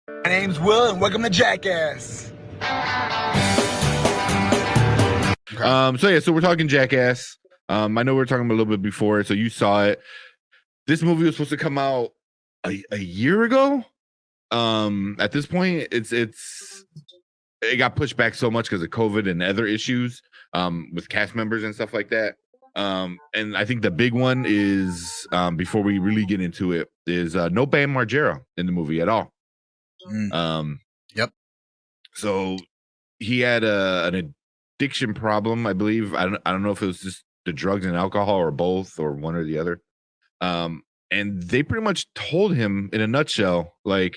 My name's Will, and welcome to Jackass. Okay. So we're talking Jackass. I know we were talking a little bit before, so you saw it. This movie was supposed to come out a year ago. At this point, it got pushed back so much because of COVID and other issues with cast members and stuff like that. And I think the big one is before we really get into it is no Bam Margera in the movie at all. Yep. So he had an addiction problem, I believe. I don't know if it was just the drugs and alcohol or both or one or the other. And they pretty much told him in a nutshell, like,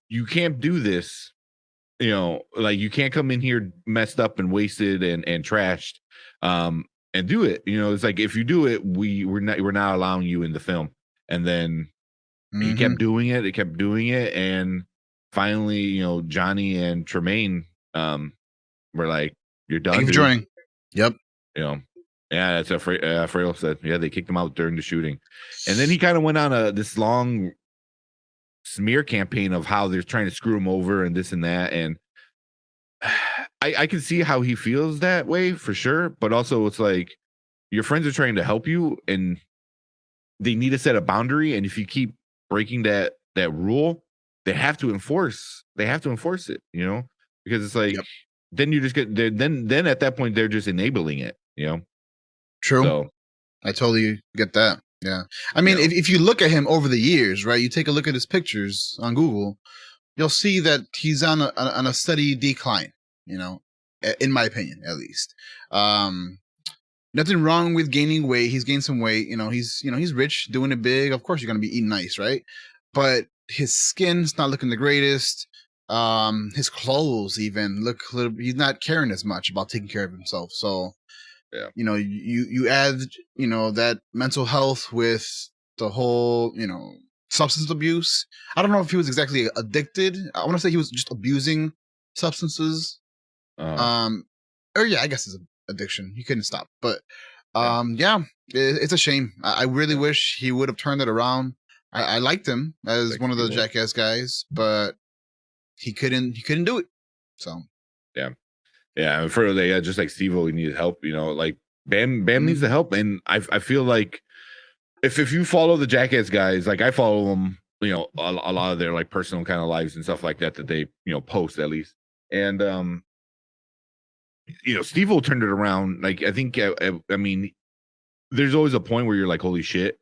you can't do this, like you can't come in here messed up and wasted and trashed, and do it. It's like, if you do it, we're not allowing you in the film. And then he kept doing it, and finally, Johnny and Tremaine were like, "You're done." Thank you for joining. Yep. Yeah, that's what Frail said. Yeah, they kicked him out during the shooting, and then he kind of went on this long smear campaign of how they're trying to screw him over and this and that. And I can see how he feels that way for sure, but also it's like, your friends are trying to help you, and they need to set a boundary. And if you keep breaking that rule, they have to enforce it, because it's like, then you just get then at that point they're just enabling it, True. So I totally get that. Yeah. I mean, if you look at him over the years, right, you take a look at his pictures on Google, you'll see that he's on a steady decline, in my opinion, at least. Nothing wrong with gaining weight. He's gained some weight. He's rich, doing it big. Of course, you're going to be eating nice, right? But his skin's not looking the greatest. His clothes even look a little, he's not caring as much about taking care of himself. So, yeah, you add, that mental health with the whole, substance abuse. I don't know if he was exactly addicted. I want to say he was just abusing substances. Or yeah, I guess it's an addiction. He couldn't stop. But it's a shame. I really wish he would have turned it around. I liked him as one of the Jackass guys, but he couldn't do it. So yeah, for just like Steve-O, he needed help. Like Bam needs the help, and I feel like if you follow the Jackass guys, like I follow them, a lot of their like personal kind of lives and stuff like that they post at least, and Steve-O turned it around. Like, I think I mean, there's always a point where you're like, holy shit,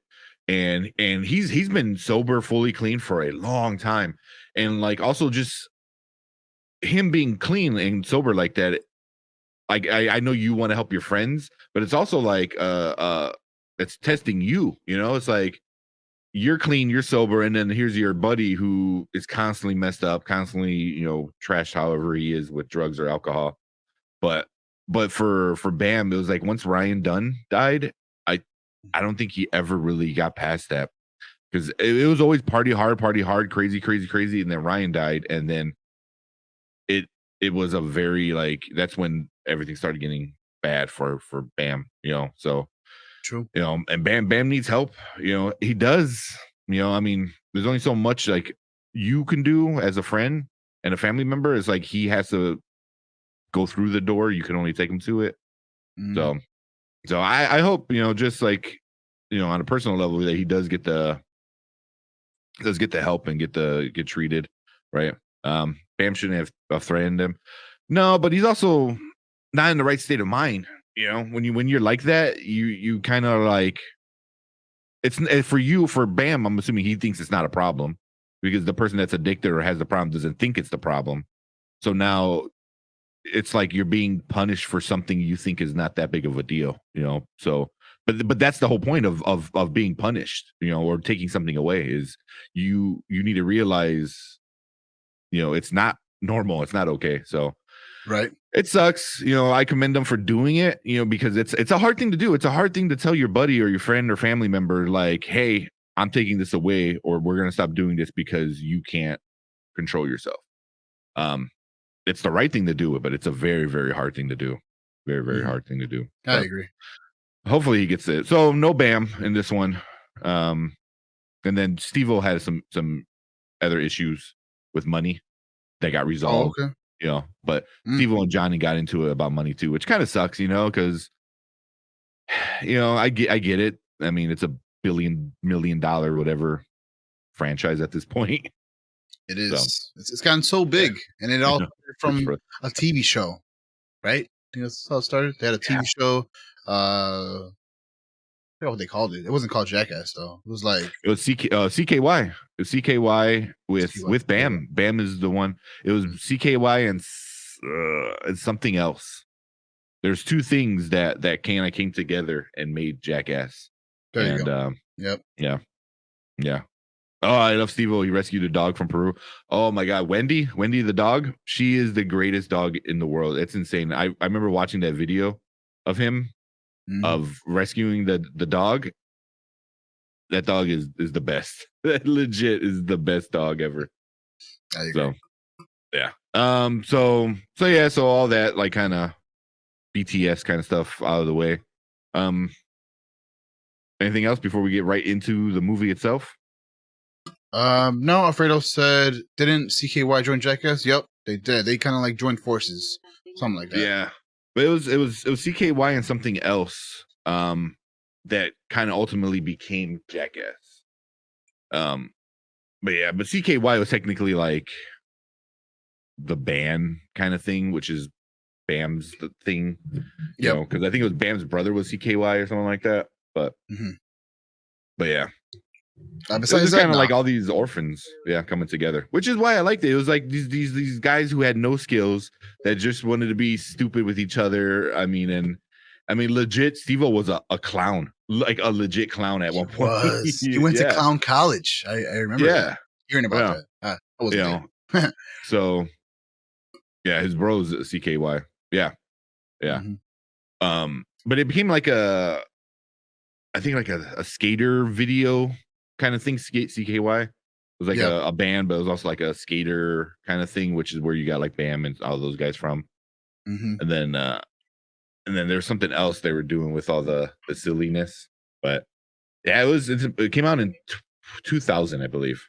and he's been sober, fully clean for a long time, and like also just him being clean and sober like that, like I know you want to help your friends, but it's also like it's testing you. It's like, you're clean, you're sober, and then here's your buddy who is constantly messed up, constantly trashed however he is with drugs or alcohol. But for Bam, it was like, once Ryan Dunn died, I don't think he ever really got past that, because it was always party hard, crazy, and then Ryan died, and then it was a very, like, that's when everything started getting bad for Bam, so true. And Bam needs help. He does. I mean, there's only so much like you can do as a friend and a family member. It's like, he has to go through the door. You can only take him to it. So I hope, just like, on a personal level, that he does get the help and get treated right. Bam shouldn't have threatened him. No, but he's also not in the right state of mind. When you're like that, you kind of like, it's for Bam, I'm assuming he thinks it's not a problem, because the person that's addicted or has the problem doesn't think it's the problem. So now it's like you're being punished for something you think is not that big of a deal, so but that's the whole point of being punished, or taking something away, is you need to realize, it's not normal, it's not okay. So right, it sucks. I commend them for doing it, because it's a hard thing to do. It's a hard thing to tell your buddy or your friend or family member, like, hey, I'm taking this away, or we're going to stop doing this because you can't control yourself. It's the right thing to do, but it's a very, very hard thing to do. Very, very hard thing to do. I agree. Hopefully he gets it. So no Bam in this one. And then Steve-O had some other issues with money that got Oh, resolved. okay. You know, but Mm. Steve and Johnny got into it about money too, which kind of sucks, you know, because I get it. I mean, it's a $1 billion whatever franchise at this point. It So is. It's gotten so big, and it I all know. started from a TV show, right? I think that's how it started. They had a TV show. I forgot what they called it. It wasn't called Jackass though. It was like It was CKY. It was CKY with CKY. with Bam. Bam is the one. It was CKY and something else. There's two things that kind of came together and made Jackass. There you And go. Yep. yeah. Oh, I love Steve-O. He rescued a dog from Peru. Oh my God, Wendy the dog. She is the greatest dog in the world. It's insane. I remember watching that video of him Mhm. of rescuing the dog. That dog is the best. That legit is the best dog ever. I agree. So yeah. So all that like kind of BTS kind of stuff out of the way. Anything else before we get right into the movie itself? No, Alfredo said, didn't CKY join Jackass? Yep, they did. They kind of like joined forces, something like that. Yeah, but it was CKY and something else that kind of ultimately became Jackass. But CKY was technically like the band kind of thing, which is Bam's the thing, you know, because I think it was Bam's brother was CKY or something like that. But but yeah. Besides it's kind of like all these orphans, coming together, which is why I liked it. It was like these guys who had no skills that just wanted to be stupid with each other. I mean, legit, Steve-O was a clown, like a legit clown at one point. He went to clown college. I remember that. Hearing about that. I wasn't there. So yeah, his bro's CKY. Yeah. But it became like I think like a skater video kind of thing. CKY. It was like a band, but it was also like a skater kind of thing, which is where you got like Bam and all those guys from. And then there's something else they were doing with all the silliness. But yeah, it came out in 2000, I believe.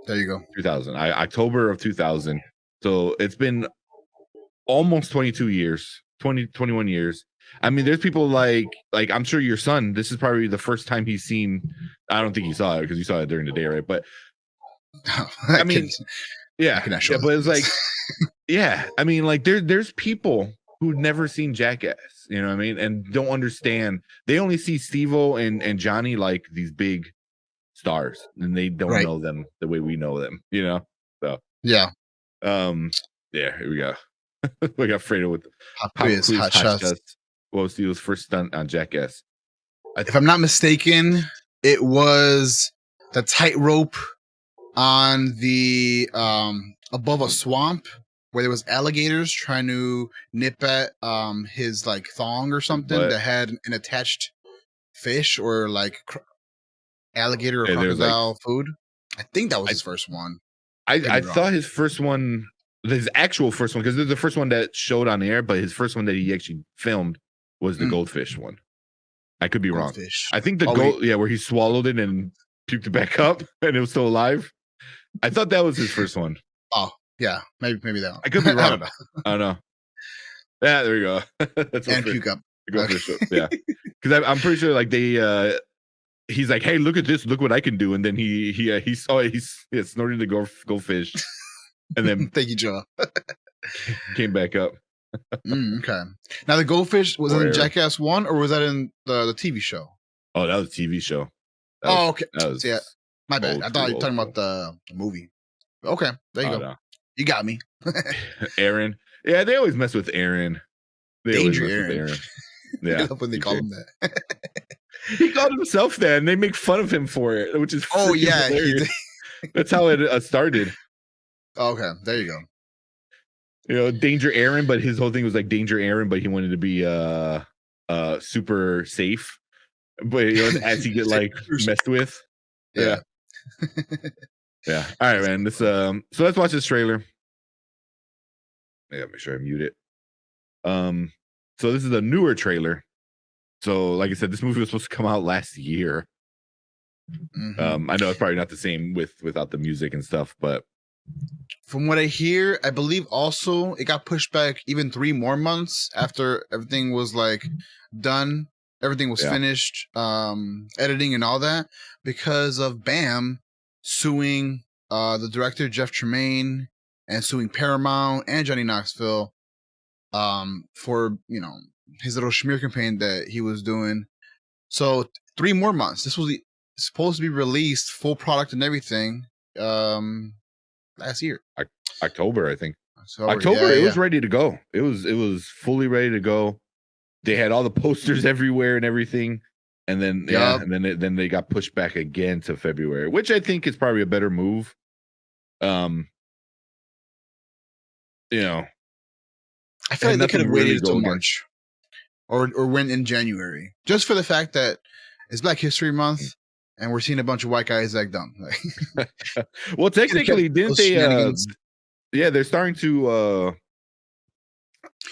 There you go. 2000, October of 2000. So it's been almost 22 years, 21 years. I mean, there's people like I'm sure your son, this is probably the first time he's seen, I don't think he saw it because you saw it during the day, right? But I mean, but it's like, I mean, like there's people who've never seen Jackass, you know what I mean? And don't understand. They only see Steve-O and Johnny like these big stars, and they don't know them the way we know them, you know? So yeah, here we go. We got Fredo with Pop quiz, hot shots. What was Steve's first stunt on Jackass? If I'm not mistaken, it was the tightrope on the above a swamp where there was alligators trying to nip at his like thong or something that had an attached fish or like alligator or crocodile food. I think that was his first one. I thought his first one, his actual first one, because there's the first one that showed on air, but his first one that he actually filmed was the goldfish one. I could be wrong. I think the gold, where he swallowed it and puked it back up and it was still alive. I thought that was his first one. Oh, yeah. Maybe that one. I could be wrong. I don't know. Yeah, there you go. That's and puke up. Yeah. Because I'm pretty sure like they he's like, hey, look at this, look what I can do. And then he saw it, he's snorted the goldfish. And then thank you, Joe. Came back up. Okay. Now the goldfish was in Jackass 1 or was that in the TV show? Oh, that was a TV show. Okay. My bad. I thought you were talking about the movie. Okay, there you go. No. You got me. Aaron. Yeah, they always mess with Aaron. Danger Aaron. Yeah. I love when they call him that. He called himself that, and they make fun of him for it, which is hilarious. That's how it started. Okay, there you go. You know, Danger Aaron, but his whole thing was like Danger Aaron, but he wanted to be super safe. But you know, as he get like messed with. Yeah. Yeah. All right, man. This so let's watch this trailer. I gotta make sure I mute it. So this is a newer trailer. So, like I said, this movie was supposed to come out last year. I know it's probably not the same without the music and stuff, but From what I hear, I believe also it got pushed back even 3 more months after everything was like done. Everything was Yeah. finished, editing and all that, because of Bam suing the director Jeff Tremaine and suing Paramount and Johnny Knoxville for his little smear campaign that he was doing. So 3 more months. This was supposed to be released full product and everything last year. October, I think. So October, it yeah. was ready to go. It was fully ready to go. They had all the posters everywhere and everything. And then Yup. then they got pushed back again to February, which I think is probably a better move. You know, I feel like and they could nothing have really waited go till against. March or went in January, just for the fact that it's Black History Month and we're seeing a bunch of white guys act dumb. Like, Well, technically, didn't those they? shenanigans. Yeah, they're starting to.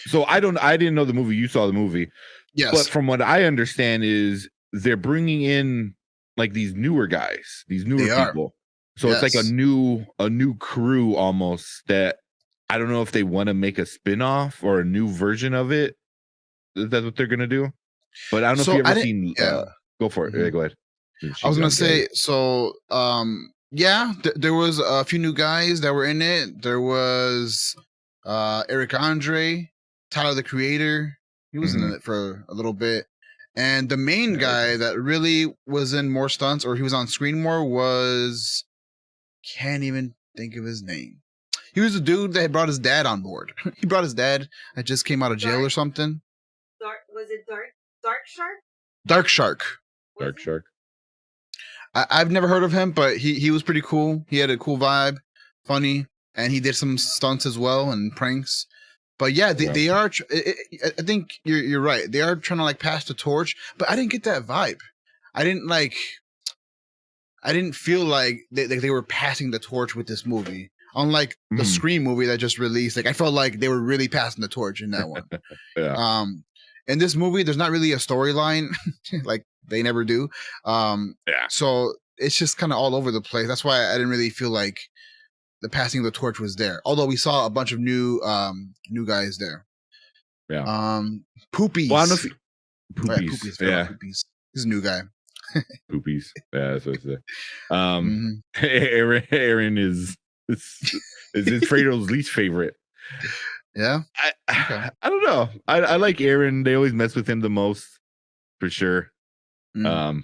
So I didn't know the movie. You saw the movie, but Yes, from what I understand is they're bringing in like these newer guys, these newer they are. people. So it's like a Yes. new crew almost that I don't know if they want to make a spin-off or a new version of it. That's what they're gonna do. But I don't know if So you I ever didn't. seen Yeah. go for it. Mhm. Yeah, go ahead. I was gonna Gun guy. say. So yeah, there was a few new guys that were in it. There was Eric Andre, Tyler the Creator. He was in Mhm. it for a little bit. And the main Eric guy Andre. that really was in more stunts or he was on screen more was can't even think of his name. He was the dude that had brought his dad on board. He brought his dad that just came out of jail or something. Was it Dark Shark? Dark Shark. Was Dark it? Shark. I've never heard of him, but he was pretty cool. He had a cool vibe, funny, and he did some stunts as well and pranks. But yeah, Yeah. they are. I think you're right. They are trying to like pass the torch, but I didn't get that vibe. I didn't like. I didn't feel like they were passing the torch with this movie. Unlike the Mhm. Scream movie that just released, like I felt like they were really passing the torch in that one. Yeah. In this movie, there's not really a storyline, like they never do. Yeah. So it's just kind of all over the place. That's why I didn't really feel like the passing of the torch was there. Although we saw a bunch of new guys there. Yeah. Poopies. Well, I don't know if Oh, yeah, Poopies. Poopies. Yeah. Poopies. He's a new guy. Poopies. Yeah, that's what I said. Mhm. Aaron is his Fredo's least favorite. Yeah. I don't know. I like Aaron. They always mess with him the most, for sure. Mm.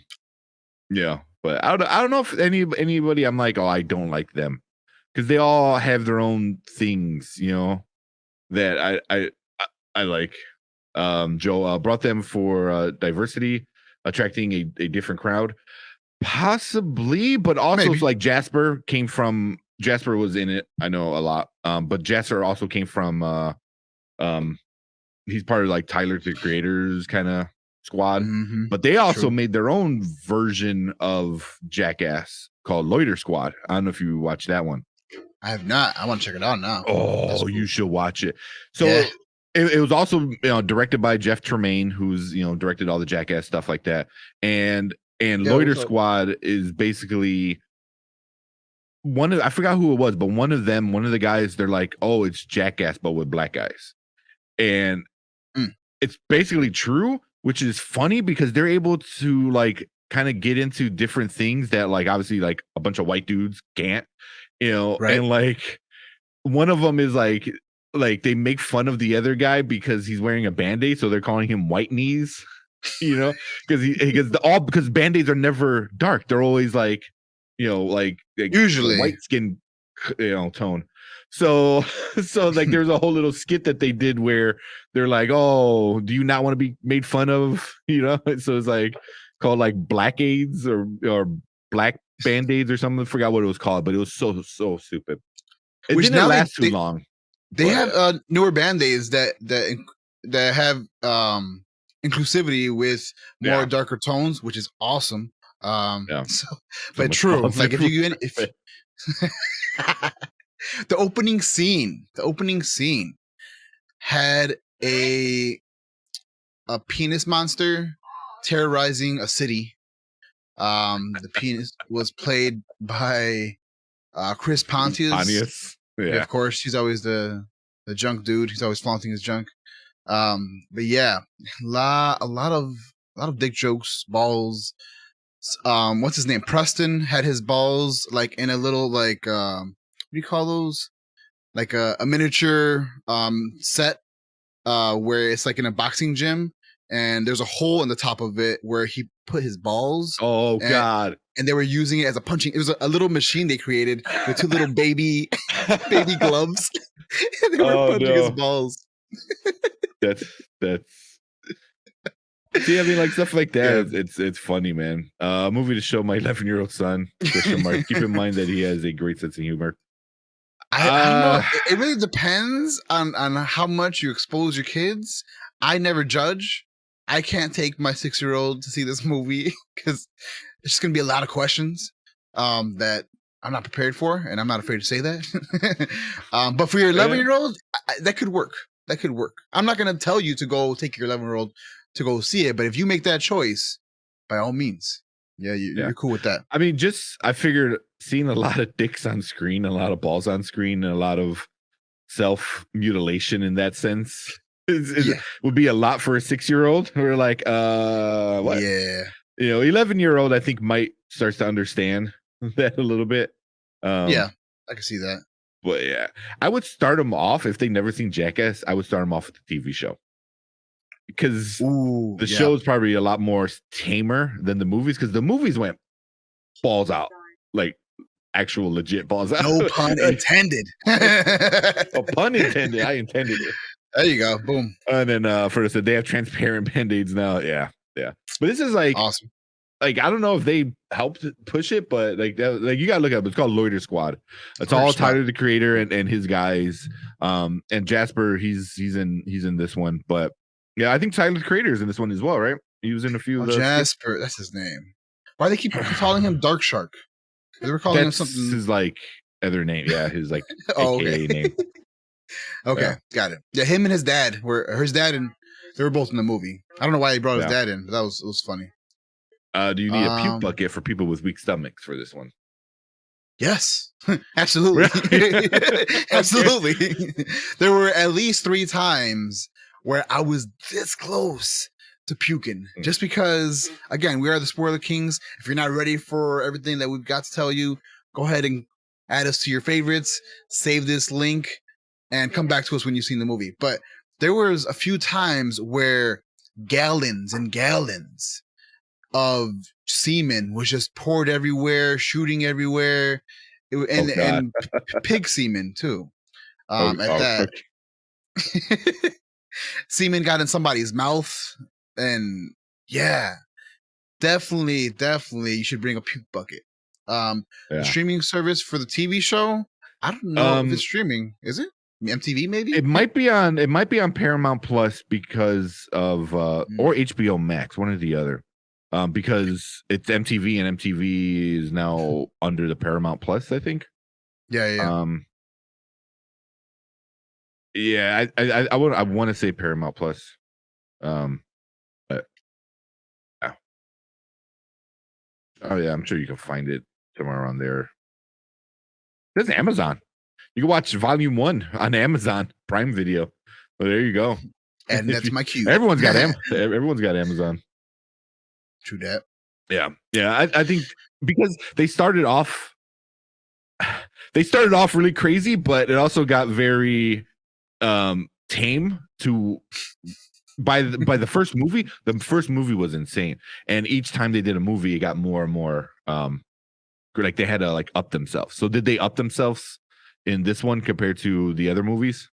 Yeah, but I don't know if anybody I'm like, oh, I don't like them, because they all have their own things, that I like. Joe brought them for diversity, attracting a different crowd, possibly, but also Maybe. it's like Jasper was in it. I know a lot, but Jasper also came from he's part of like Tyler the Creator's kind of squad, Mhm. but they also True. made their own version of Jackass called Loiter Squad. I don't know if you watched that one. I have not. I want to check it out now. That's Oh, cool. you should watch it. So Yeah. it was also directed by Jeff Tremaine, who's directed all the Jackass stuff like that, and Yeah, Loiter what's up? Squad is basically I forgot who it was, but one of the guys, they're like, oh, it's Jackass but with black guys, and Mm. it's basically true, which is funny because they're able to like kind of get into different things that like obviously like a bunch of white dudes can't, Right. and like one of them is like they make fun of the other guy because he's wearing a band-aid, so they're calling him white knees, because band-aids are never dark. They're always like, like Usually. white skin, tone. So like there's a whole little skit that they did where they're like, oh, do you not want to be made fun of? So it's like called like black aids or black band-aids or something. I forgot what it was called, but it was so stupid. It Which didn't now last too long. they but- have newer band-aids that have inclusivity with more Yeah. darker tones, which is awesome. Yeah. But much true, positive like if the opening scene had a penis monster terrorizing a city. The penis was played by Chris Pontius. Pontius. Yeah, Yeah. of course, he's always the junk dude. He's always flaunting his junk. But yeah, a lot of dick jokes, balls. What's his name? Preston had his balls like in a little like what do you call those? Like a miniature set where it's like in a boxing gym, and there's a hole in the top of it where he put his balls. Oh God. And they were using it as a punching. It was a little machine they created with two little baby gloves. And they were punching his balls. That's see, I mean, like stuff like that. Yeah. It's funny, man. Movie to show my 11-year-old son. Keep in mind that he has a great sense of humor. I don't know. It really depends on how much you expose your kids. I never judge. I can't take my 6-year-old to see this movie because there's just gonna be a lot of questions that I'm not prepared for, and I'm not afraid to say that. But for your 11-year-old, that could work. That could work. I'm not gonna tell you to go take your 11-year-old to go see it, but if you make that choice, by all means, you're cool with that. I mean, I figured seeing a lot of dicks on screen, a lot of balls on screen, and a lot of self mutilation in that sense would be a lot for a 6-year-old. We're like, what? Yeah. 11-year-old, I think might starts to understand that a little bit. Yeah, I can see that. But yeah, I would start them off if they've never seen Jackass. I would start them off with the TV show because the show is probably a lot more tamer than the movies because the movies went balls out, like actual legit balls out. No pun intended. A pun intended. I intended it. There you go. Boom. And then for us, they have transparent band-aids now. Yeah. But this is like awesome. Like, I don't know if they helped push it, but like you gotta look it up. It's called Loiter Squad. It's all Tyler the Creator and his guys. And Jasper, he's in this one. But yeah, I think Tyler the Creator is in this one as well, right? He was in a few of those. Jasper, that's his name. Why they keep calling him Dark Shark? They were calling him something. His like other name. Yeah, his like AKA name. Okay, got it. Yeah, him and his dad and they were both in the movie. I don't know why he brought his dad in, but it was funny. Do you need a puke bucket for people with weak stomachs for this one? Yes, absolutely. Absolutely. There were at least 3 times where I was this close to puking just because, again, we are the spoiler kings. If you're not ready for everything that we've got to tell you, go ahead and add us to your favorites, save this link, and come back to us when you've seen the movie. But there was a few times where gallons and gallons of semen was just poured everywhere, shooting everywhere, and pig semen too. Semen got in somebody's mouth, and yeah, definitely, you should bring a puke bucket. The streaming service for the TV show, I don't know if it's streaming. Is it MTV? Maybe it might be on Paramount Plus because of or HBO Max, one or the other. Because it's MTV and MTV is now under the Paramount Plus, I think. Yeah. I want to say Paramount Plus. But yeah. Oh yeah, I'm sure you can find it somewhere on there. There's Amazon. You can watch Volume 1 on Amazon Prime Video. Well, there you go. And that's my cue. Everyone's got Amazon. True that. Yeah. I think because they started off really crazy, but it also got very tame by the first movie. The first movie was insane, and each time they did a movie, it got more and more like they had to like up themselves. So did they up themselves in this one compared to the other movies?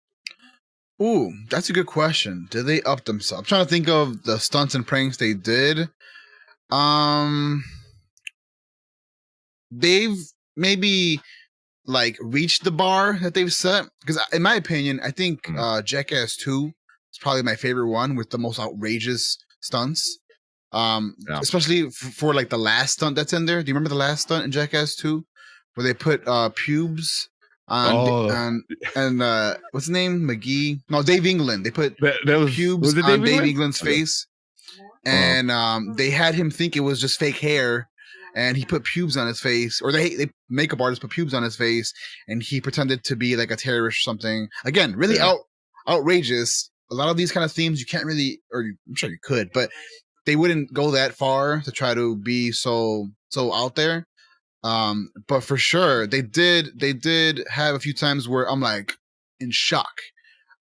Ooh, that's a good question. Did they up themselves? I'm trying to think of the stunts and pranks they did. They've maybe like reached the bar that they've set, because in my opinion, I think Jackass 2 is probably my favorite one with the most outrageous stunts. Especially for like the last stunt that's in there. Do you remember the last stunt in Jackass 2 where they put pubes on what's his name? McGee? No, Dave England. They put pubes on Dave England's face. And they had him think it was just fake hair, and he put pubes on his face, or they makeup artist put pubes on his face, and he pretended to be like a terrorist or something. Again, really outrageous. A lot of these kind of themes you can't really, or I'm sure you could, but they wouldn't go that far to try to be so out there. But for sure, they did have a few times where I'm like in shock.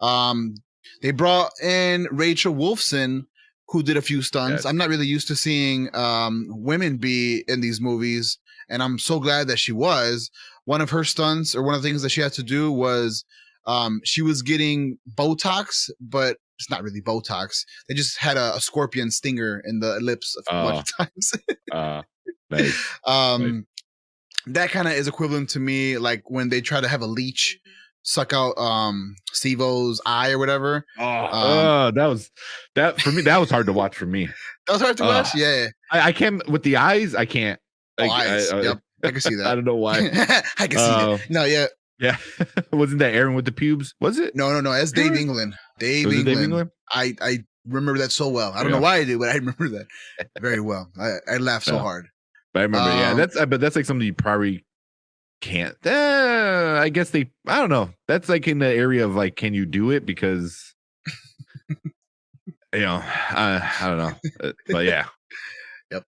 They brought in Rachel Wolfson, who did a few stunts. Yes. I'm not really used to seeing women be in these movies, and I'm so glad that she was. One of her stunts, or one of the things that she had to do was she was getting Botox, but it's not really Botox. They just had a scorpion stinger in the lips a bunch of times. Nice. Nice. That kind of is equivalent to me, like when they try to have a leech suck out Steve-O's eye or whatever. That for me. That was hard to watch for me. That was hard to watch. Yeah, I can't with the eyes. I can't. eyes. Yep, I can see that. I don't know why. I can see that. No, yeah. Yeah, wasn't that Aaron with the pubes? Was it? No. That's Dave England. Dave England. I remember that so well. I don't know why I do, but I remember that very well. I laughed so hard. But I remember, but that's like something you probably can't. I guess I don't know. That's like in the area of like, can you do it? Because I don't know. But yeah. Yep.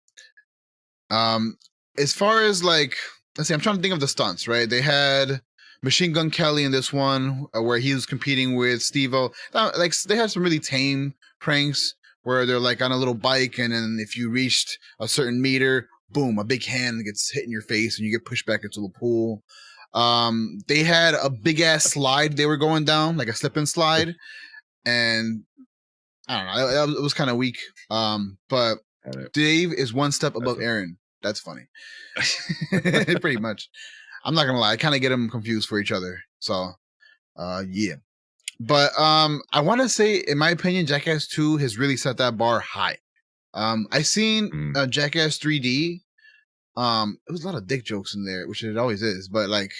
As far as like, let's see, I'm trying to think of the stunts, right? They had Machine Gun Kelly in this one where he was competing with Steve-O. Like they had some really tame pranks where they're like on a little bike, and then if you reached a certain meter, boom, a big hand gets hit in your face and you get pushed back into the pool. They had a big ass slide they were going down, like a slip and slide, and I don't know, it was kind of weak. But Dave is one step above Aaron. That's funny. Pretty much. I'm not gonna lie, I kind of get them confused for each other. So yeah. But I want to say, in my opinion, Jackass 2 has really set that bar high. I seen Jackass 3D. It was a lot of dick jokes in there, which it always is, but like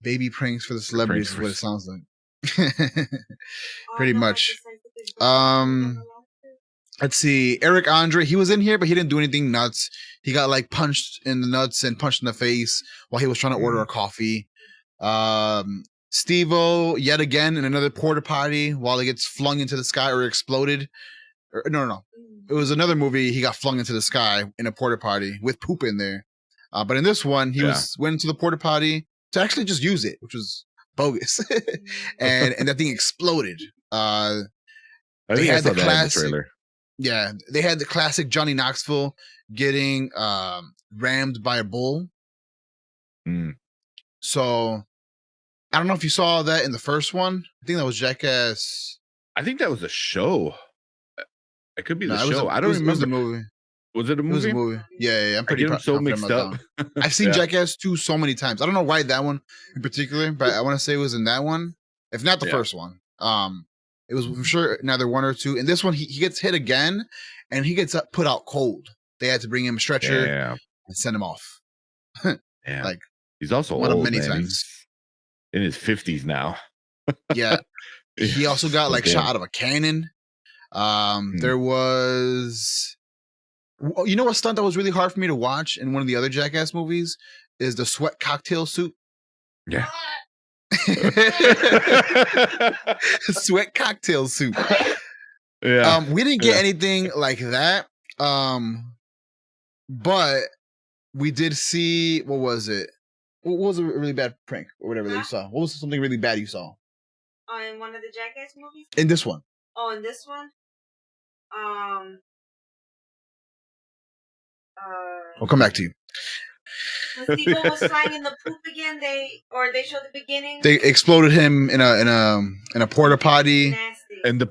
baby pranks for the celebrities is what it sounds like. Pretty much. Let's see, Eric Andre, he was in here, but he didn't do anything nuts. He got like punched in the nuts and punched in the face while he was trying to order a coffee. Steve-O, yet again, in another porta potty while he gets flung into the sky or exploded. No. It was another movie. He got flung into the sky in a porta potty with poop in there. But in this one, he went into the porta potty to actually just use it, which was bogus. and that thing exploded. I think I saw that in the trailer. Yeah, they had the classic Johnny Knoxville getting rammed by a bull. So I don't know if you saw that in the first one. I think that was Jackass. I think that was a show. It could be the show. I don't remember. It was a movie. Was it a movie? It was a movie. Yeah. I'm pretty so mixed up. I've seen Jackass 2 so many times. I don't know why that one in particular, but I want to say it was in that one, if not the first one. It was for sure neither one or two. In this one, he gets hit again, and he gets put out cold. They had to bring him a stretcher and send him off. Like he's also one old, of many man. times. He's in his 50s now. Yeah. He also got like shot out of a cannon. There was, you know, a stunt that was really hard for me to watch in one of the other Jackass movies is the sweat cocktail suit. Yeah. Sweat cocktail suit. Yeah. We didn't get anything like that. But we did see, what was it? What was a really bad prank or whatever that you saw? What was something really bad you saw? In one of the Jackass movies? In this one. Oh, in this one? I'll come back to you. When Steve-O was flying in the poop again, they showed the beginning. They exploded him in a porta potty. Nasty. And the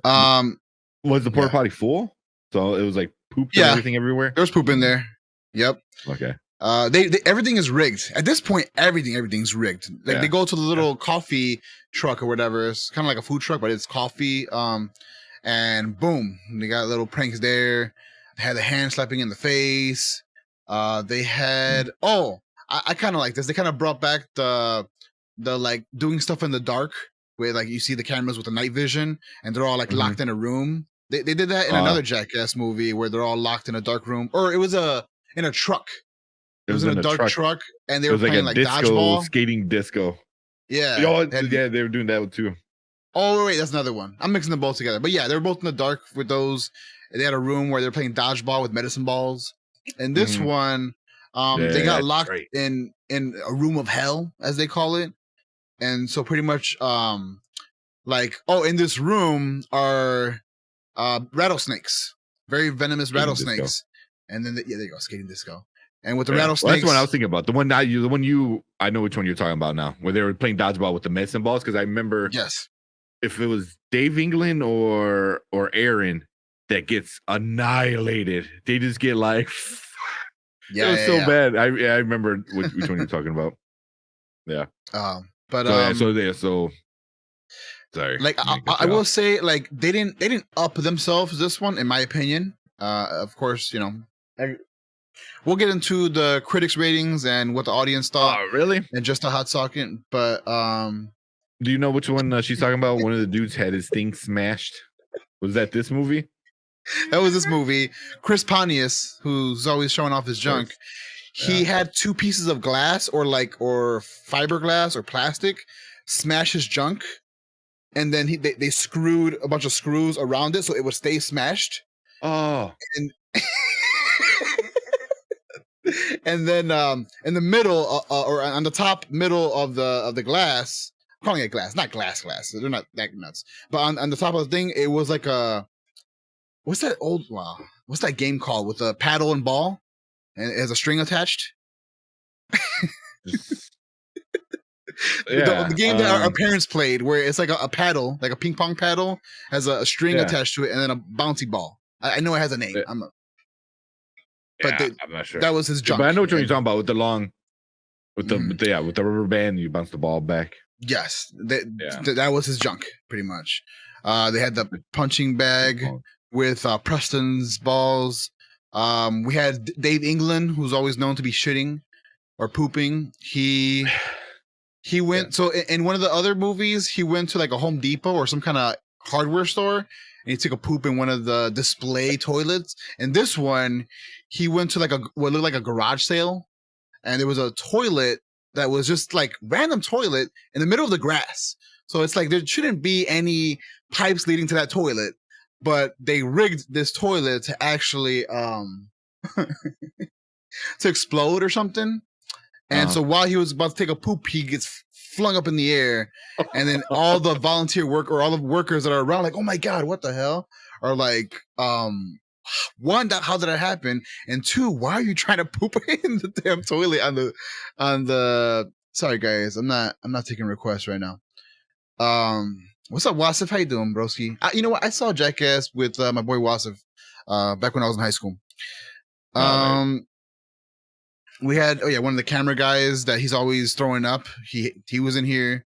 was the porta potty full? So it was like poop and everything everywhere. There was poop in there. Yep. Okay. They everything is rigged. At this point, everything's rigged. Like they go to the little coffee truck or whatever. It's kind of like a food truck, but it's coffee. And boom, they got little pranks there. They had the hand slapping in the face. They had I kind of like this. They kind of brought back the like doing stuff in the dark where like you see the cameras with the night vision and they're all like locked in a room. They did that in another Jackass movie where they're all locked in a dark room, or it was in a truck It was in a dark truck, and they It were was like playing a like disco, dodgeball. skating disco. Yeah. Yeah, they were doing that too. Oh wait, that's another one. I'm mixing them both together. But yeah, they were both in the dark with those. They had a room where they're playing dodgeball with medicine balls. And this one, they got locked in a room of hell, as they call it. And so pretty much, in this room are rattlesnakes, very venomous Skating rattlesnakes. disco. And then there you go, skating disco. And with the Well, rattlesnakes, that's the one I was thinking about. I know which one you're talking about now, where they were playing dodgeball with the medicine balls. Because I remember, yes, if it was Dave England or Aaron that gets annihilated, they just get like, it was so bad. I remember which one you're talking about. Yeah. Sorry. Like I will say, like they didn't up themselves this one, in my opinion. Of course, we'll get into the critics' ratings and what the audience thought. Oh, really? And just a hot second, but do you know which one she's talking about? One of the dudes had his thing smashed. Was that this movie? That was this movie. Chris Pontius, who's always showing off his junk, he had 2 pieces of glass or fiberglass or plastic smash his junk, and then they screwed a bunch of screws around it so it would stay smashed. Oh, and and then in the middle or on the top middle of the glass, I'm calling it glass, not glass. So they're not that nuts. But on the top of the thing, it was like what's that game called with a paddle and ball, and it has a string attached? The game that our parents played, where it's like a paddle, like a ping pong paddle, has a string attached to it, and then a bouncy ball. I know it has a name. I'm not sure. That was his junk. But I know what you're talking about with the long, with the rubber band. You bounce the ball back. Yes, that was his junk, pretty much. They had the punching bag with Preston's balls. We had Dave England, who's always known to be shitting or pooping. He went so in one of the other movies, he went to like a Home Depot or some kind of hardware store, and he took a poop in one of the display toilets. And this one, he went to what looked like a garage sale, and there was a toilet that was just like random toilet in the middle of the grass. So it's like there shouldn't be any pipes leading to that toilet, but they rigged this toilet to actually to explode or something. And so while he was about to take a poop, he gets flung up in the air, and then all the volunteer work or all the workers that are around, like, oh my God, what the hell? Are like, one, how did that happen? And 2, why are you trying to poop in the damn toilet on the sorry guys, I'm not taking requests right now. What's up, Wasif? How you doing, broski? You know what? I saw Jackass with my boy Wasif back when I was in high school. Nice. We had one of the camera guys that he's always throwing up. He was in here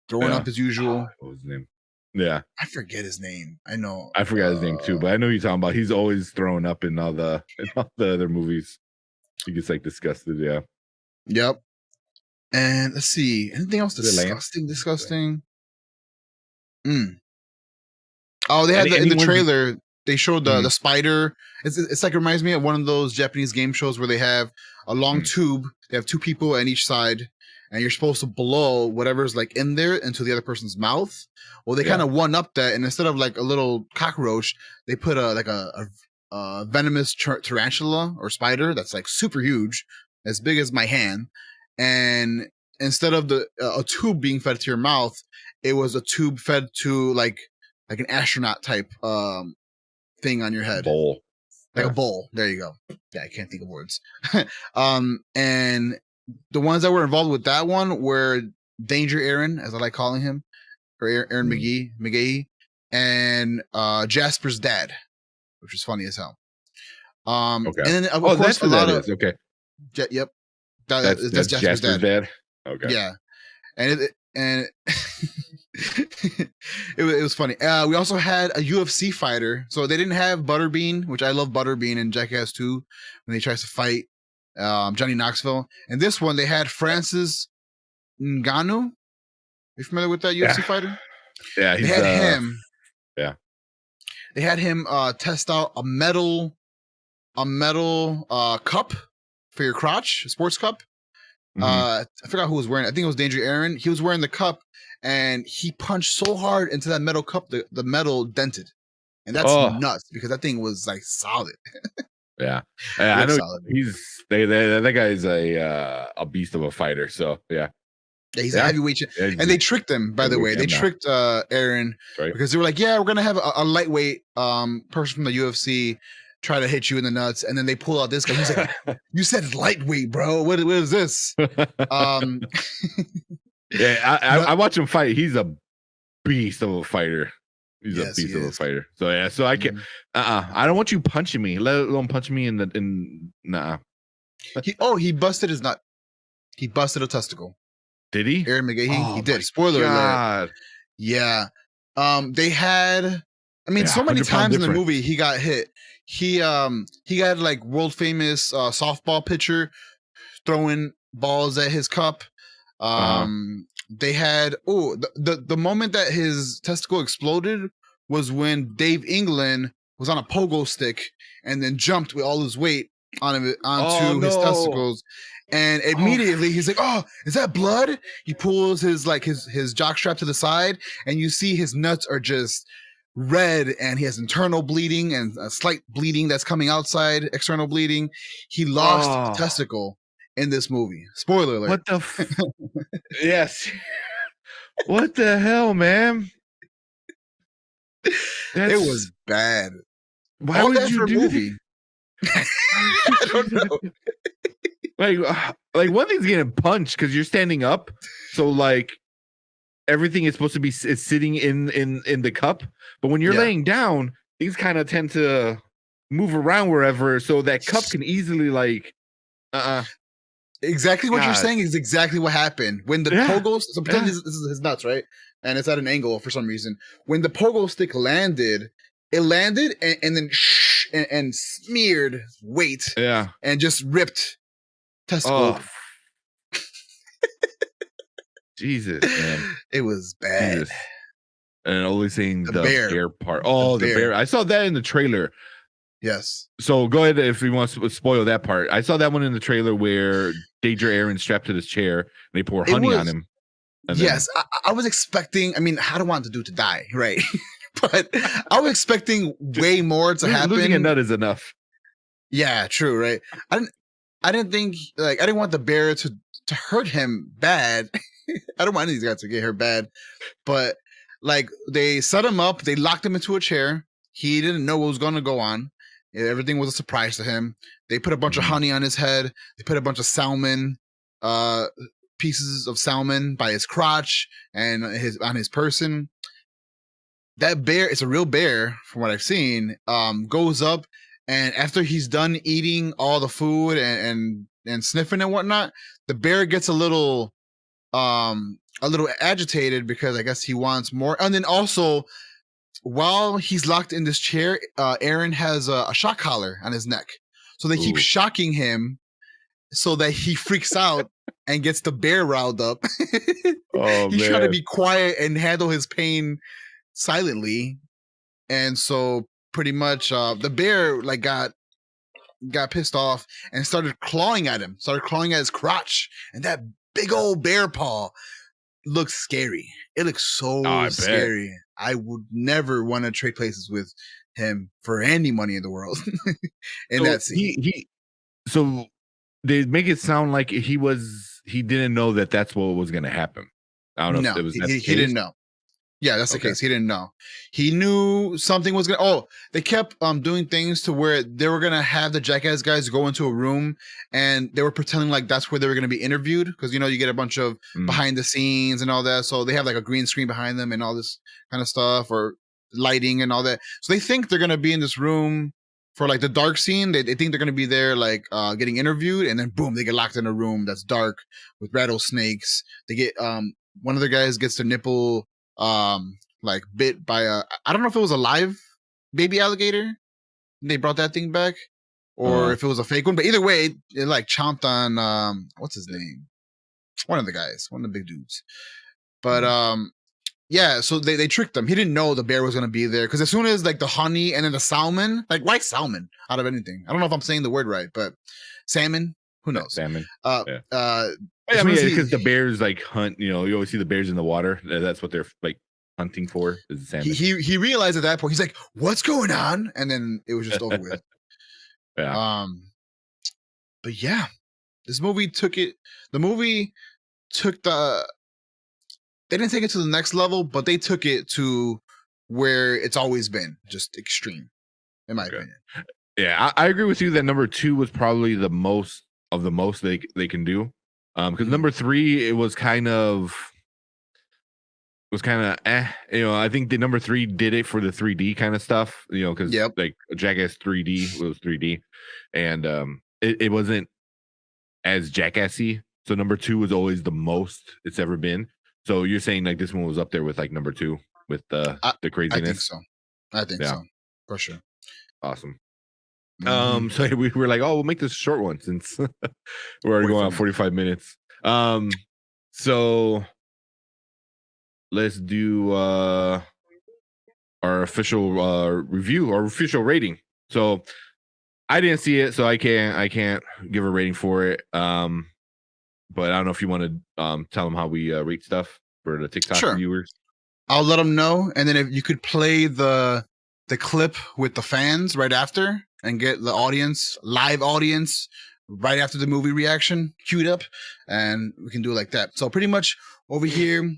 throwing up as usual. What was his name? Yeah, I forget his name. I know I forgot his name too, but I know you're talking about. He's always throwing up in all the other movies. He gets like disgusted. Yeah. Yep. And let's see, anything else disgusting? Oh, they had in the trailer. They showed the spider. It's like, reminds me of one of those Japanese game shows where they have a long tube. They have 2 people on each side, and you're supposed to blow whatever's like in there into the other person's mouth. Well, they kind of one up that, and instead of like a little cockroach, they put a venomous tarantula or spider that's like super huge, as big as my hand. And instead of a tube being fed to your mouth, it was a tube fed to like an astronaut type thing on your head. Bowl. Like a bowl. There you go. Yeah, I can't think of words. And the ones that were involved with that one were Danger Aaron, as I like calling him, or Aaron McGee, and Jasper's dad, which is funny as hell. Okay. And then of course that's a lot of okay. Yep. That's Jasper's dad. Okay. Yeah. And it was funny. We also had a UFC fighter. So they didn't have Butterbean, which I love Butterbean in Jackass 2 when he tries to fight Johnny Knoxville. And this one, they had Francis Ngannou. You familiar with that UFC fighter? Yeah, they had him. Yeah. They had him test out a metal cup for your crotch, a sports cup. Mhm. I forgot who was wearing it. I think it was Danger Aaron. He was wearing the cup, and he punched so hard into that metal cup, the metal dented. And that's Oh. nuts because that thing was like solid. Yeah, I Real know solid. that guy's a beast of a fighter. So yeah, Yeah, he's Yeah. a heavyweight. Yeah, And they tricked him, by the way. They Heavyweight, yeah, tricked Aaron right. because they were like, yeah, we're gonna have a lightweight person from the UFC try to hit you in the nuts, and then they pull out this guy. He's like, you said lightweight, bro. What is this? Um Yeah, I watch him fight. He's a beast of a fighter. He's Yes, a he beast of a is. fighter. So yeah, so I can't. I don't want you punching me. Let alone punch me Nah. he busted his nut. He busted a testicle. Did he? Aaron McGahee, Oh he my did. Spoiler alert. God. Yeah. They had Yeah, so many 100 pound times in the difference. movie he got hit. He had like world famous softball pitcher throwing balls at his cup. They had the moment that his testicle exploded was when Dave England was on a pogo stick and then jumped with all his weight onto Oh, his no. testicles. And immediately he's like, "Oh, is that blood?" He pulls his jock strap to the side, and you see his nuts are just red, and he has internal bleeding and a slight bleeding that's coming outside, external bleeding. He lost a Oh. testicle in this movie. Spoiler alert. What the? Yes. What the hell, man? It was bad. Why All would that you for a do movie. I don't know. Like one thing's getting punched because you're standing up, so like everything is supposed to be is sitting in the cup, but when you're Yeah. laying down, things kind of tend to move around wherever, so that cup can easily like Exactly what you're God. saying is exactly what happened when the Yeah. pogo. So pretend this is his nuts, right? And it's at an angle for some reason. When the pogo stick landed, it landed and then and smeared weight Yeah. and just ripped testicle. Oh. Jesus, man. It was bad. Jesus. And only seeing The the bear. bear part. Oh, the bear. bear. I saw that in the trailer. Yes. So go ahead if you want to spoil that part. I saw that one in the trailer where Danger Aaron strapped to this chair and they pour honey on him. And Yes, I was expecting. I mean, I don't want the dude to die, right? But I was expecting way more to happen. Losing a nut is enough. Yeah, true, right? I didn't think I didn't want the bear to hurt him bad. I don't want any of these guys to get hurt bad, but like they set him up, they locked him into a chair. He didn't know what was going to go on. Everything was a surprise to him. They put a bunch of honey on his head. They put a bunch of salmon, pieces of salmon by his crotch and on his person. That bear, it's a real bear from what I've seen, goes up, and after he's done eating all the food and sniffing and whatnot, the bear gets a little agitated because I guess he wants more. And then also, while he's locked in this chair, Aaron has a shock collar on his neck. So they keep shocking him so that he freaks out and gets the bear riled up. Oh, He's man. trying to be quiet and handle his pain silently. And so pretty much the bear like got pissed off and started clawing at him, started clawing at his crotch. And that big old bear paw looks scary. It looks so scary. I would never want to trade places with him for any money in the world. That scene. So they make it sound like he didn't know that that's what was going to happen. I don't know if it was he didn't know. Yeah, that's the case. He didn't know. He knew something was gonna. They kept doing things to where they were gonna have the Jackass guys go into a room, and they were pretending like that's where they were gonna be interviewed, because you get a bunch of behind the scenes and all that. So they have like a green screen behind them and all this kind of stuff, or lighting and all that. So they think they're gonna be in this room for like the dark scene. They think they're gonna be there like getting interviewed, and then boom, they get locked in a room that's dark with rattlesnakes. They get one of the guys gets their nipple like bit by I don't know if it was a live baby alligator. They brought that thing back, or if it was a fake one. But either way, it like chomped on what's his name? One of the guys, one of the big dudes. But yeah, so they tricked him. He didn't know the bear was gonna be there, because as soon as like the honey and then the salmon, like why salmon out of anything? I don't know if I'm saying the word right, but salmon. Who knows? Salmon. Uh, Yeah. uh, I as mean, soon as because the bears like hunt. You know, you always see the bears in the water. That's what they're like hunting for. Is the salmon. he realized at that point, he's like, "What's going on?" And then it was just over with. Yeah. But yeah, this movie took it. The movie took the. They didn't take it to the next level, but they took it to where it's always been, just extreme, in my opinion. Yeah, I agree with you that number 2 was probably the most of the most they can do. Because number 3, it was kind of you know. I think the number 3 did it for the 3D kind of stuff, you know, because like Jackass 3D was 3D, and it wasn't as jackassy. So number 2 was always the most it's ever been. So you're saying like this one was up there with like number 2 with the craziness? I think so for sure. Awesome. So we were like, oh, we'll make this a short one since we're already going on 45 minutes. So let's do our official review, our official rating. So I didn't see it, so I can't give a rating for it. But I don't know if you want to tell them how we rate stuff for the TikTok viewers. I'll let them know, and then if you could play the clip with the fans right after, and get the live audience right after the movie reaction queued up, and we can do it like that. So pretty much over here,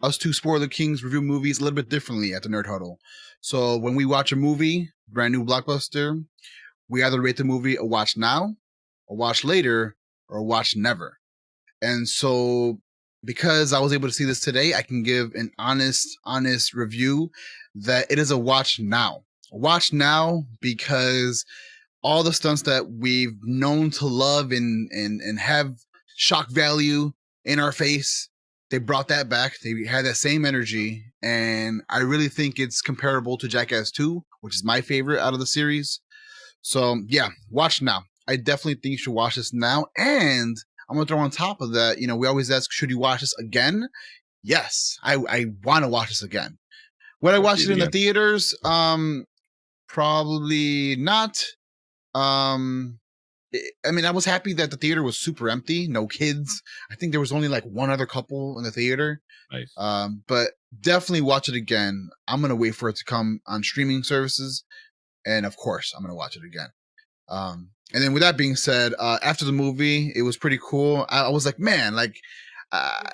us two Spoiler Kings review movies a little bit differently at the Nerd Huddle. So when we watch a movie, brand new blockbuster, we either rate the movie a watch now, a watch later, or a watch never. And so because I was able to see this today, I can give an honest review that it is a watch now. Watch now because all the stunts that we've known to love and have shock value in our face, they brought that back. They had that same energy, and I really think it's comparable to Jackass 2, which is my favorite out of the series. So yeah, watch now. I definitely think you should watch this now. And I'm gonna throw on top of that, you know, we always ask, should you watch this again? Yes, I want to watch this again. Would I watch it in the theaters? Probably not. I mean, I was happy that the theater was super empty, no kids. I think there was only like one other couple in the theater. Nice. But definitely watch it again. I'm gonna wait for it to come on streaming services, and of course, I'm gonna watch it again. And then with that being said, after the movie, it was pretty cool. I was like, man, like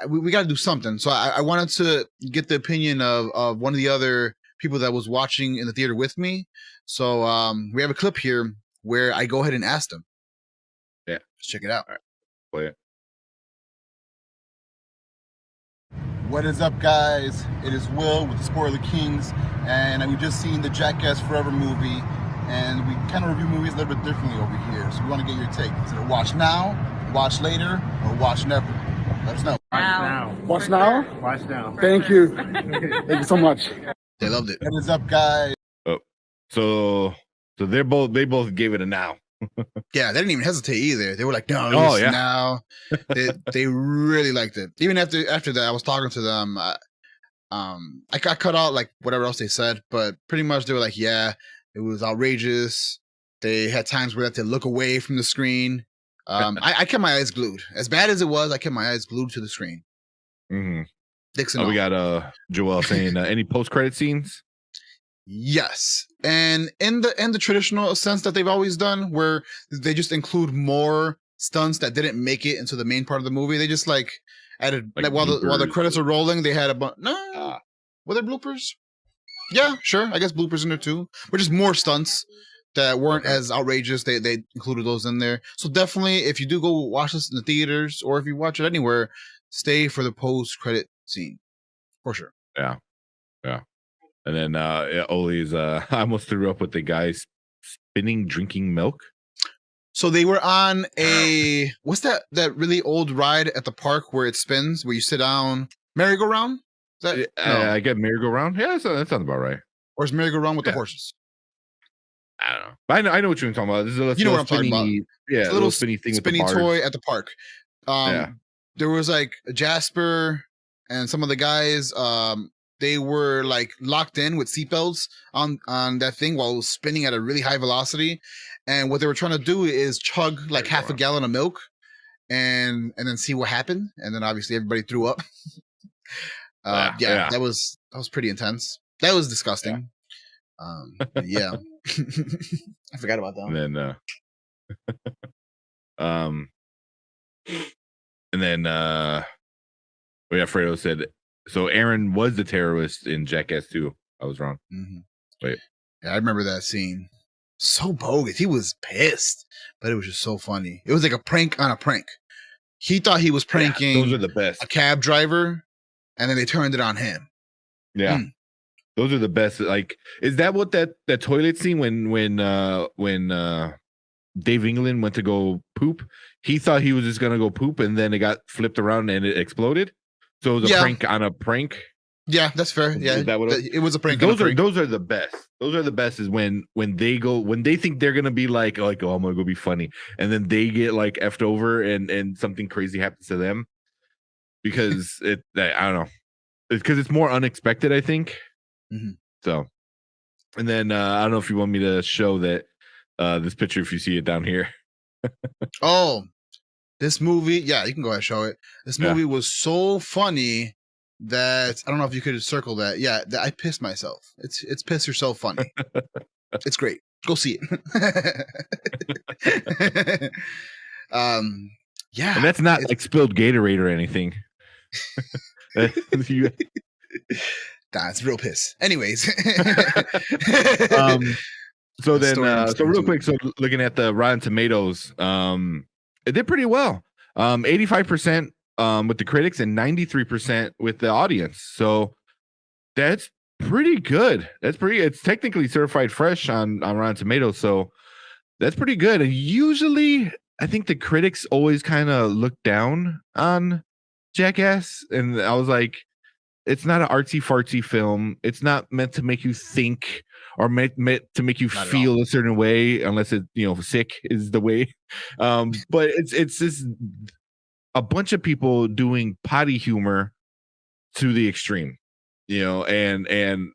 we got to do something. So I wanted to get the opinion of one of the other people that was watching in the theater with me. So we have a clip here where I go ahead and ask them. Yeah. Let's check it out. All right. Play it. What is up, guys? It is Will with the Spoiler Kings, and we just seen the Jackass Forever movie, and we kind of review movies a little bit differently over here. So we want to get your take. Is it a watch now, watch later, or watch never? Let us know. Watch now? Watch now. Thank you. Thank you so much. They loved it. What is up, guys? Oh, so they both gave it a now. Yeah, they didn't even hesitate either. They were like, no, now. They really liked it. Even after that, I was talking to them. I got cut out like whatever else they said, but pretty much they were like, yeah, it was outrageous. They had times where they had to look away from the screen. I kept my eyes glued. As bad as it was, I kept my eyes glued to the screen. Mm-hmm. Dixon. We got Joel saying any post-credit scenes? Yes, and in the traditional sense that they've always done, where they just include more stunts that didn't make it into the main part of the movie. They just like added like while the credits are rolling, they had a bunch. No, were there bloopers? Yeah, sure. I guess bloopers in there too, but just more stunts that weren't as outrageous. They included those in there. So definitely, if you do go watch this in the theaters or if you watch it anywhere, stay for the post-credit scene for sure. Yeah. And then Oli's I almost threw up with the guys spinning drinking milk. So they were on a what's that really old ride at the park where it spins, where you sit down, merry-go-round? Is that no. I get merry-go-round? Yeah, that sounds about right. Or is merry-go-round with the horses? I don't know. But I know what you're talking about. This is you know what I'm talking about. Yeah, it's a little spinny thing, spinny toy at the park. There was like Jasper and some of the guys. They were like locked in with seatbelts on that thing while it was spinning at a really high velocity. And what they were trying to do is chug like half a gallon of milk. and then see what happened, and then obviously everybody threw up. Yeah. That was pretty intense. That was disgusting. Yeah. I forgot about that. And then Fredo said, so Aaron was the terrorist in Jackass 2. I was wrong. Mm-hmm. Wait. Yeah, I remember that scene. So bogus. He was pissed, but it was just so funny. It was like a prank on a prank. He thought he was pranking those are the best. a cab driver, and then they turned it on him. Yeah. Those are the best. Like, is that what that toilet scene when Dave England went to go poop? He thought he was just gonna go poop, and then it got flipped around and it exploded. So it was a prank on a prank. Yeah, that's fair. Yeah, is that what it was a prank. Those are the best. Those are the best. Is when they think they're gonna be like oh, I'm gonna go be funny, and then they get like effed over and something crazy happens to them because I don't know, because it's more unexpected, I think. Mm-hmm. So, and then I don't know if you want me to show that this picture if you see it down here. Oh, this movie. Yeah, you can go ahead and show it. This movie was so funny that I don't know if you could circle that. Yeah, that I pissed myself. It's piss yourself funny. It's great. Go see it. Yeah, and that's not like spilled Gatorade or anything. That's real piss. Anyways, so real quick, so looking at the Rotten Tomatoes, it did pretty well. 85% with the critics and 93% with the audience. So that's pretty good. It's technically certified fresh on Rotten Tomatoes, so that's pretty good. And usually I think the critics always kind of look down on Jackass, and I was like, it's not an artsy fartsy film. It's not meant to make you think or meant to make you feel a certain way, unless it sick is the way. But it's just a bunch of people doing potty humor to the extreme, and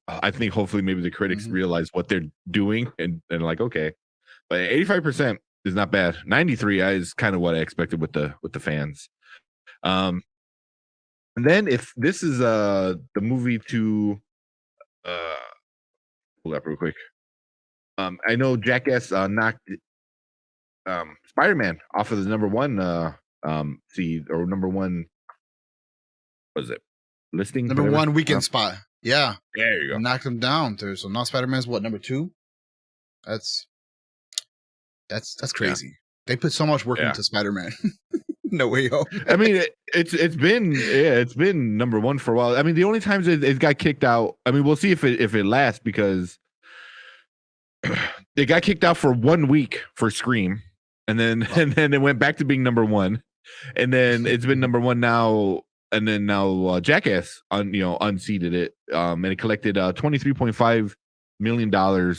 I think hopefully maybe the critics realize what they're doing and like, okay, but 85% is not bad. 93 is kind of what I expected with the fans. And then if this is the movie to pull up real quick. I know Jackass knocked Spider-Man off of the number one seed or number one. What is it? Listing? Number one weekend spot. Yeah. There you go. Knocked him down too. So now Spider-Man's what, number 2? That's crazy. Yeah. They put so much work into Spider-Man. No way home. I mean, it's been number one for a while. I mean, the only times it got kicked out. I mean, we'll see if it lasts, because it got kicked out for 1 week for Scream, and then it went back to being number one, and then it's been number one now, and then now Jackass unseated it, and it collected $23.5 million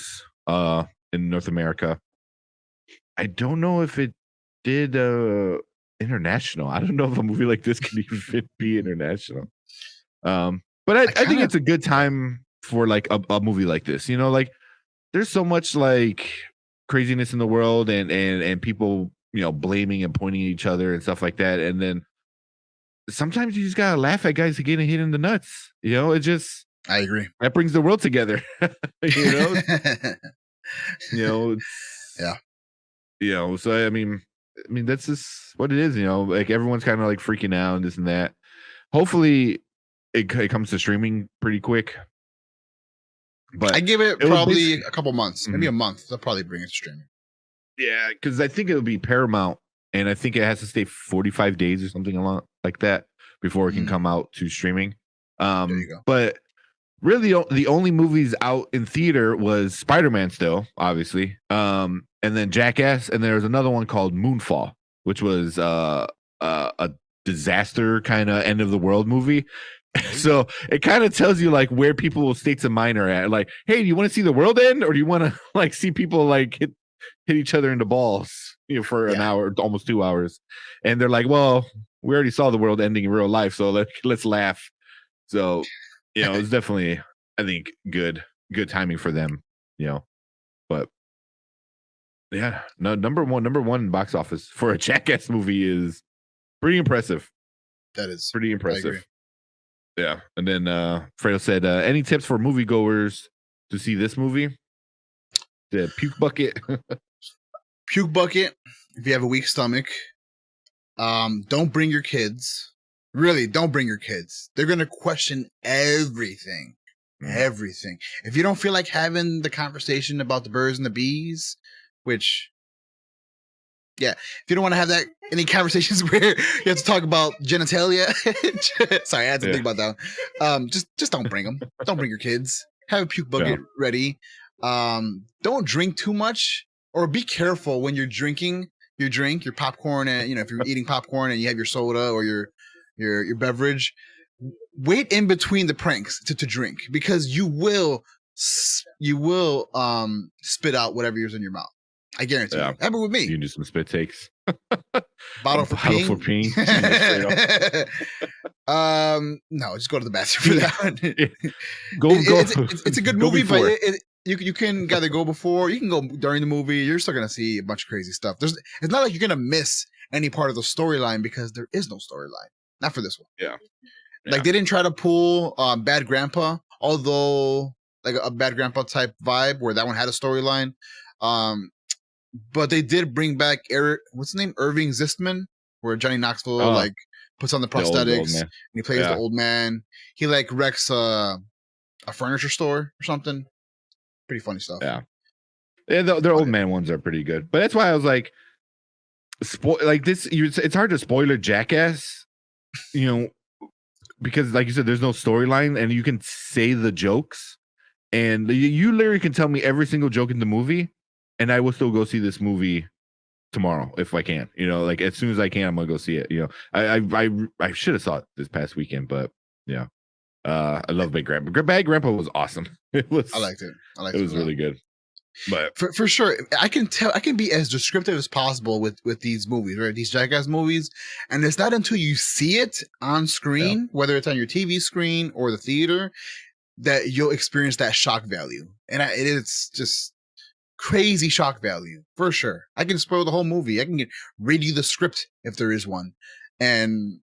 in North America. I don't know if it did international. I don't know if a movie like this can even be international. But I think it's a good time for like a movie like this. Like there's so much like craziness in the world and people, blaming and pointing at each other and stuff like that. And then sometimes you just gotta laugh at guys getting hit in the nuts. It just, I agree. That brings the world together. Yeah. So I mean, that's just what it is. Like everyone's kind of like freaking out and this and that. Hopefully, it comes to streaming pretty quick. But I give it probably a couple months, maybe a month. They'll probably bring it to streaming. Yeah, because I think it'll be Paramount, and I think it has to stay 45 days or something along like that before it can come out to streaming. There you go. But really, the only movies out in theater was Spider-Man, still, obviously, and then Jackass, and there was another one called Moonfall, which was a disaster kind of end of the world movie. So it kind of tells you like where people's states of mind are at. Like, hey, do you want to see the world end, or do you want to like see people like hit each other in the balls, for an hour, almost 2 hours? And they're like, well, we already saw the world ending in real life, so let's laugh. So, it's definitely, I think, good timing for them, but yeah, no, number one box office for a Jackass movie is Pretty impressive. That is Pretty agree. impressive. Yeah. And then Fredo said, any tips for moviegoers to see this movie? The puke bucket. Puke bucket. If you have a weak stomach, don't bring your kids. Really, don't bring your kids. They're gonna question everything. Everything. If you don't feel like having the conversation about the birds and the bees, which, yeah, if you don't want to have that any conversations where you have to talk about genitalia, sorry, I had to think about that. Just don't bring them. Don't bring your kids. Have a puke bucket ready. Don't drink too much, or be careful when you're drinking your drink, your popcorn, and if you're eating popcorn and you have your soda or your beverage. Wait in between the pranks to drink, because you will spit out whatever is in your mouth. I guarantee you. Happened with me. You can do some spit takes. Bottle for peeing. No, just go to the bathroom for that one. Go. It's a good movie, but you can either go before, you can go during the movie. You're still gonna see a bunch of crazy stuff. It's not like you're gonna miss any part of the storyline, because there is no storyline. Not for this one. Yeah. Like they didn't try to pull Bad Grandpa, although like a Bad Grandpa type vibe where that one had a storyline. But they did bring back what's his name? Irving Zistman, where Johnny Knoxville puts on the prosthetics and he plays the old man. He wrecks a furniture store or something. Pretty funny stuff. Yeah. Their old man ones are pretty good. But that's why I was like, it's hard to spoil a Jackass, because like you said, there's no storyline and you can say the jokes, and you literally can tell me every single joke in the movie and I will still go see this movie tomorrow if I can. Like as soon as I can, I'm gonna go see it. I should have saw it this past weekend, but yeah. I love Bad Grandpa. Bad Grandpa was awesome. I liked it. It was really good. But for sure, I can be as descriptive as possible with these movies, right? These Jackass movies, and it's not until you see it on screen, whether it's on your TV screen or the theater, that you'll experience that shock value. And it's just crazy shock value for sure. I can spoil the whole movie. I can read you the script if there is one, and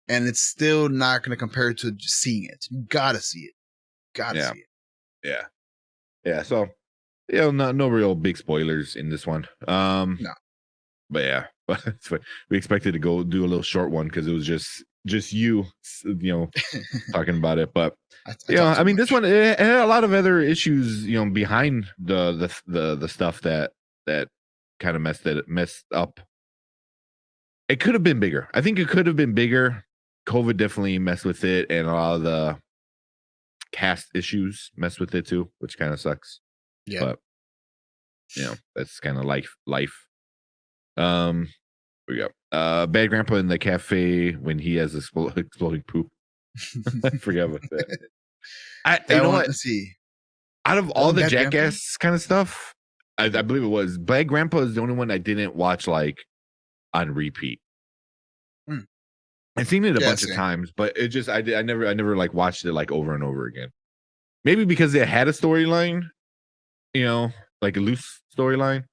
it's still not going to compare to just seeing it. You gotta see it. See it. Yeah. So. No real big spoilers in this one. No. But yeah, we expected to go do a little short one because it was just you talking about it. But I mean, this one it had a lot of other issues, behind the stuff that kind of messed up. It could have been bigger. I think it could have been bigger. COVID definitely messed with it, and a lot of the cast issues messed with it too, which kind of sucks. Yeah. But that's kind of life. Here we go. Bad Grandpa in the cafe when he has exploding poop. I forgot about that. You know what? See. Out of all the Jackass kind of stuff, I believe it was Bad Grandpa is the only one I didn't watch on repeat. I've seen it a bunch of times, but it just I never watched it over and over again. Maybe because it had a storyline. Like a loose storyline.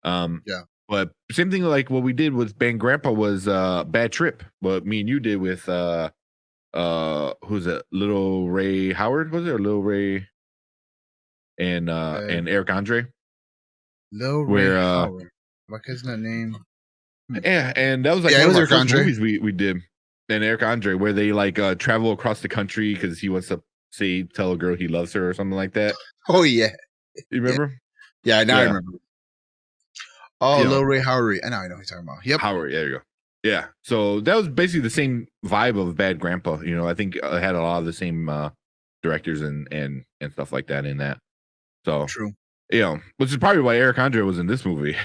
But same thing like what we did with Bad Grandpa was Bad Trip. What me and you did with who's it? Little Ray Howard, was it? Or Little Ray and Eric Andre? Little Ray Howard. What is that name? Yeah, and that was one of our first movies we did. And Eric Andre, where they travel across the country because he wants to tell a girl he loves her or something like that. Oh yeah. You remember? Yeah, now I remember. Oh, Lil Ray Howard. I know what you're talking about. Yep. Howard, there you go. Yeah. So that was basically the same vibe of Bad Grandpa. I think it had a lot of the same directors and stuff like that in that. So true. Which is probably why Eric Andre was in this movie.